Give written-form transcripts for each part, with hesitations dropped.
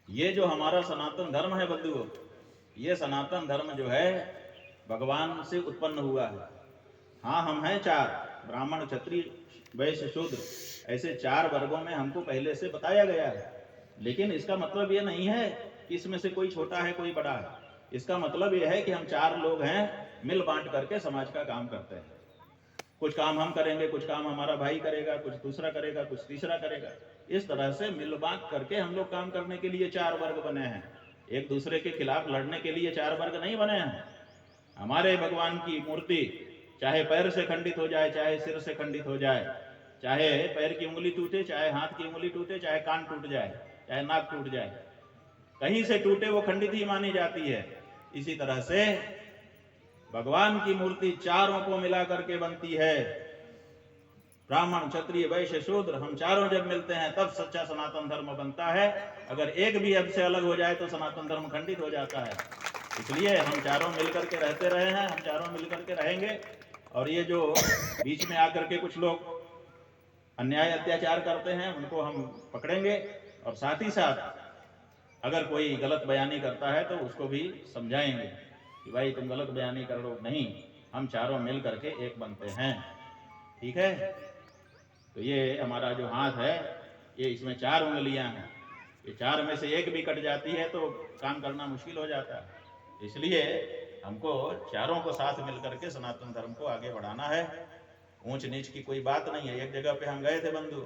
ये जो हमारा सनातन धर्म है बंधुओं, ये सनातन धर्म जो है भगवान से उत्पन्न हुआ है। हाँ, हम हैं चार, ब्राह्मण क्षत्रिय वैश्य शूद्र, ऐसे चार वर्गों में हमको पहले से बताया गया है। लेकिन इसका मतलब ये नहीं है कि इसमें से कोई छोटा है कोई बड़ा है। इसका मतलब ये है कि हम चार लोग हैं, मिल बांट करके समाज का काम करते हैं। कुछ काम हम करेंगे, कुछ काम हमारा भाई करेगा, कुछ दूसरा करेगा, कुछ तीसरा करेगा। इस तरह से मिल बांट करके हम लोग काम करने के लिए चार वर्ग बने हैं। एक दूसरे के खिलाफ लड़ने के लिए चार वर्ग नहीं बने हैं। हमारे भगवान की मूर्ति चाहे पैर से खंडित हो जाए, चाहे सिर से खंडित हो जाए, चाहे पैर की उंगली टूटे, चाहे हाथ की उंगली टूटे, चाहे कान टूट जाए, चाहे नाक टूट जाए, कहीं से टूटे वो खंडित ही मानी जाती है। इसी तरह से भगवान की मूर्ति चारों को मिला करके बनती है। ब्राह्मण क्षत्रिय वैश्य शूद्र, हम चारों जब मिलते हैं तब सच्चा सनातन धर्म बनता है। अगर एक भी हमसे अलग हो जाए तो सनातन धर्म खंडित हो जाता है। इसलिए हम चारों मिलकर के रहते रहे हैं, हम चारों मिलकर के रहेंगे। और ये जो बीच में आकर के कुछ लोग अन्याय अत्याचार करते हैं उनको हम पकड़ेंगे, और साथ ही साथ अगर कोई गलत बयानी करता है तो उसको भी समझाएंगे कि भाई तुम गलत बयानी करो नहीं, हम चारों मिल करके एक बनते हैं। ठीक है? तो ये हमारा जो हाथ है, ये इसमें चार उंगलियां हैं। ये चार में से एक भी कट जाती है तो काम करना मुश्किल हो जाता है। इसलिए हमको चारों को साथ मिल करके सनातन धर्म को आगे बढ़ाना है। ऊंच नीच की कोई बात नहीं है। एक जगह पे हम गए थे बंधु,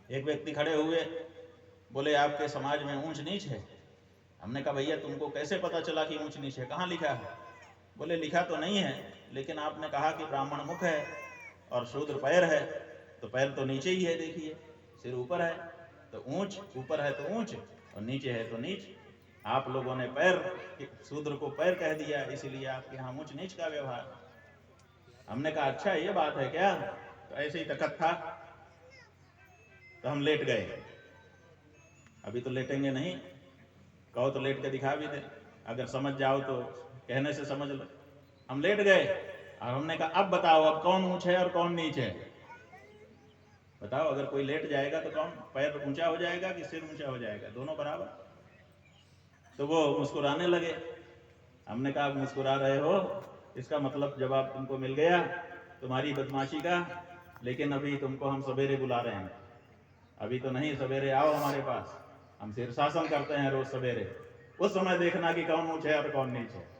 एक व्यक्ति खड़े हुए, बोले आपके समाज में ऊंच नीच है। हमने कहा भैया तुमको कैसे पता चला कि ऊंच नीच है, कहाँ लिखा है? बोले लिखा तो नहीं है, लेकिन आपने कहा कि ब्राह्मण मुख है और शूद्र पैर है, तो पैर तो नीचे ही है, देखिए सिर ऊपर है, तो ऊंच ऊपर है तो ऊंच और नीचे है तो नीच। आप लोगों ने पैर, शूद्र को पैर कह दिया, इसीलिए आपके यहाँ ऊंच नीच का व्यवहार। हमने कहा अच्छा ये बात है क्या? तो ऐसे ही तखत था, तो हम लेट गए। अभी तो लेटेंगे नहीं, कहो तो लेट के दिखा भी दे, अगर समझ जाओ तो कहने से समझ लो। हम लेट गए और हमने कहा अब बताओ, अब कौन ऊंच है और कौन नीच है? बताओ, अगर कोई लेट जाएगा तो कौन पैर ऊंचा हो जाएगा कि सिर ऊंचा हो जाएगा? दोनों बराबर। तो वो मुस्कुराने लगे। हमने कहा मुस्कुरा रहे हो, इसका मतलब जवाब तुमको मिल गया तुम्हारी बदमाशी का, लेकिन अभी तुमको हम सवेरे बुला रहे हैं। अभी तो नहीं, सवेरे आओ हमारे पास, हम शीर्षासन करते हैं रोज सवेरे, उस समय देखना कि कौन ऊंच है और कौन नीच है।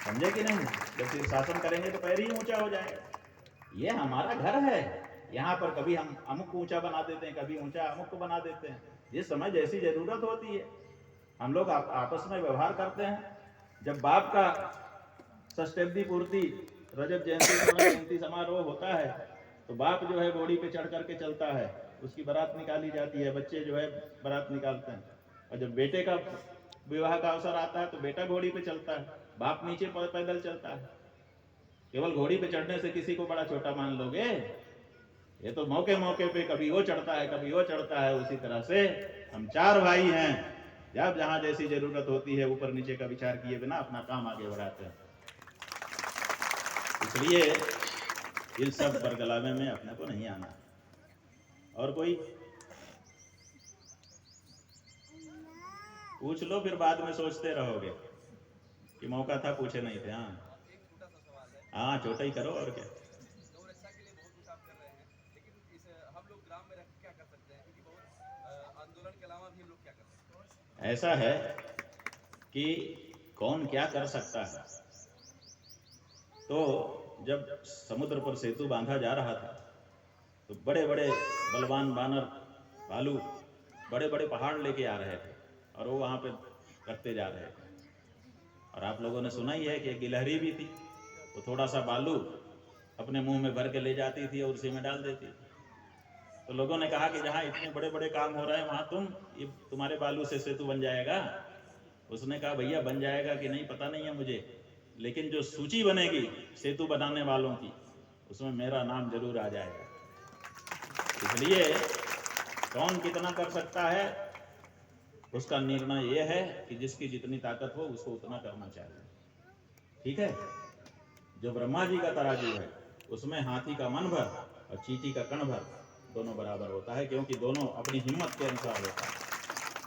समझे कि नहीं? जब शीर्षासन करेंगे तो पैर ही ऊंचा हो जाएगा। ये हमारा घर है, यहाँ पर कभी हम अमुक को ऊंचा बना देते हैं, कभी ऊंचा अमुक को बना देते हैं। जिस समय जैसी जरूरत होती है हम लोग आपस में व्यवहार करते हैं। जब बाप का षष्ठी पूर्ति, रजत जयंती, स्वर्ण जयंती समारोह होता है तो बाप जो है घोड़ी पे चढ़ करके चलता है, उसकी बारात निकाली जाती है, बच्चे जो है बारात निकालते हैं। और जब बेटे का विवाह का अवसर आता है तो बेटा घोड़ी पे चलता है, बाप नीचे पैदल चलता है। केवल घोड़ी पे चढ़ने से किसी को बड़ा छोटा मान लोगे? ये तो मौके मौके पे कभी वो चढ़ता है, कभी वो चढ़ता है। उसी तरह से हम चार भाई हैं, जब जहां जैसी जरूरत होती है ऊपर नीचे का विचार किए बिना अपना काम आगे बढ़ाते हैं। इसलिए इन सब बरगलावे में अपने को नहीं आना। और कोई पूछ लो, फिर बाद में सोचते रहोगे कि मौका था पूछे नहीं थे। हाँ छोटा ही करो और क्या। ऐसा है कि कौन क्या कर सकता है। तो जब समुद्र पर सेतु बांधा जा रहा था तो बड़े बड़े बलवान बानर, भालू बड़े बड़े पहाड़ लेके आ रहे थे और वो वहाँ पे रखते जा रहे थे। और आप लोगों ने सुना ही है कि एक गिलहरी भी थी, वो थोड़ा सा बालू अपने मुंह में भर के ले जाती थी और उसी में डाल देती थी। तो लोगों ने कहा कि जहाँ इतने बड़े बड़े काम हो रहे हैं वहाँ तुम्हारे बालू से सेतु बन जाएगा? उसने कहा भैया बन जाएगा कि नहीं पता नहीं है मुझे, लेकिन जो सूची बनेगी सेतु बनाने वालों की उसमें मेरा नाम जरूर आ जाएगा। इसलिए कौन कितना कर सकता है उसका निर्णय यह है कि जिसकी जितनी ताकत हो उसको उतना करना चाहिए। ठीक है? जो ब्रह्मा जी का तराजू है उसमें हाथी का मन भर और चींटी का कण भर, दोनों बराबर होता है, क्योंकि दोनों अपनी हिम्मत के अनुसार होता है।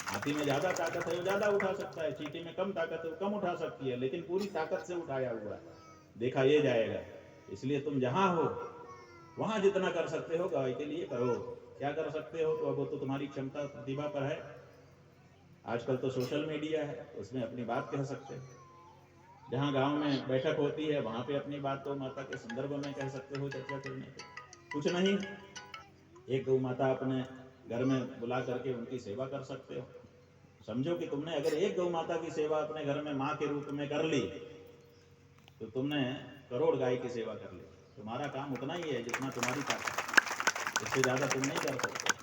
हाथी में ज्यादा ताकत है वो ज्यादा उठा सकता है, चींटी में कम ताकत है वो कम उठा सकती है, लेकिन पूरी ताकत से उठाया हुआ है, देखा ये जाएगा। इसलिए तुम जहां हो वहां जितना कर सकते हो गाय के लिए करो। क्या कर सकते हो तो अब वो तो तुम्हारी क्षमता प्रतिभा पर है। आजकल तो सोशल मीडिया है, उसमें अपनी बात कह सकते हो। जहाँ गांव में बैठक होती है वहां पे अपनी बात तो माता के संदर्भ में कह सकते हो, चर्चा करने पे कुछ नहीं। एक गौ माता अपने घर में बुला करके उनकी सेवा कर सकते हो। समझो कि तुमने अगर एक गौ माता की सेवा अपने घर में माँ के रूप में कर ली तो तुमने करोड़ गाय की सेवा कर ली। तुम्हारा काम उतना ही है जितना तुम्हारी ताकत, इससे ज्यादा तुम नहीं कर सकते।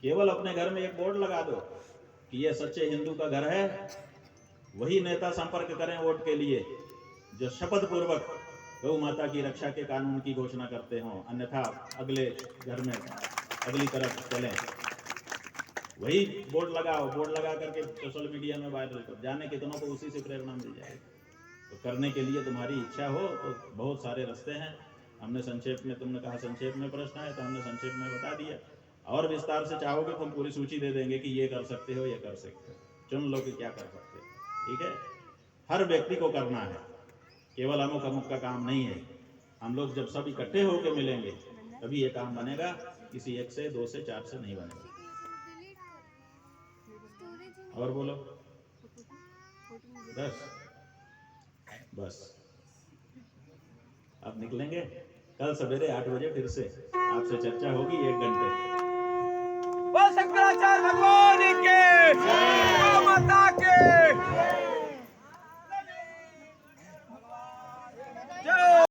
केवल अपने घर में एक बोर्ड लगा दो कि ये सच्चे हिंदू का घर है, वही नेता संपर्क करें वोट के लिए जो शपथ पूर्वक गौ माता की रक्षा के कानून की घोषणा करते हों, अन्यथा अगले घर में अगली तरफ चलें। वही बोर्ड लगाओ, बोर्ड लगा करके सोशल मीडिया में वायरल करो, जाने कितनों को उसी से प्रेरणा मिल जाएगी। तो करने के लिए तुम्हारी इच्छा हो तो बहुत सारे रास्ते हैं। हमने संक्षेप में, तुमने कहा संक्षेप में प्रश्न है तो हमने संक्षेप में बता दिया। और विस्तार से चाहोगे तो हम पूरी सूची दे देंगे कि ये कर सकते हो, ये कर सकते हो, चुन लो कि क्या कर सकते हो। ठीक है, हर व्यक्ति को करना है, केवल अमुक अमुक का काम नहीं है। हम लोग जब सब इकट्ठे होकर मिलेंगे तभी ये काम बनेगा, किसी एक से, दो से, चार से नहीं बनेगा। और बोलो 10 बस। अब निकलेंगे, कल सवेरे 8 बजे फिर से आपसे चर्चा होगी 1 घंटे। बोल शंकराचार्य भगवान के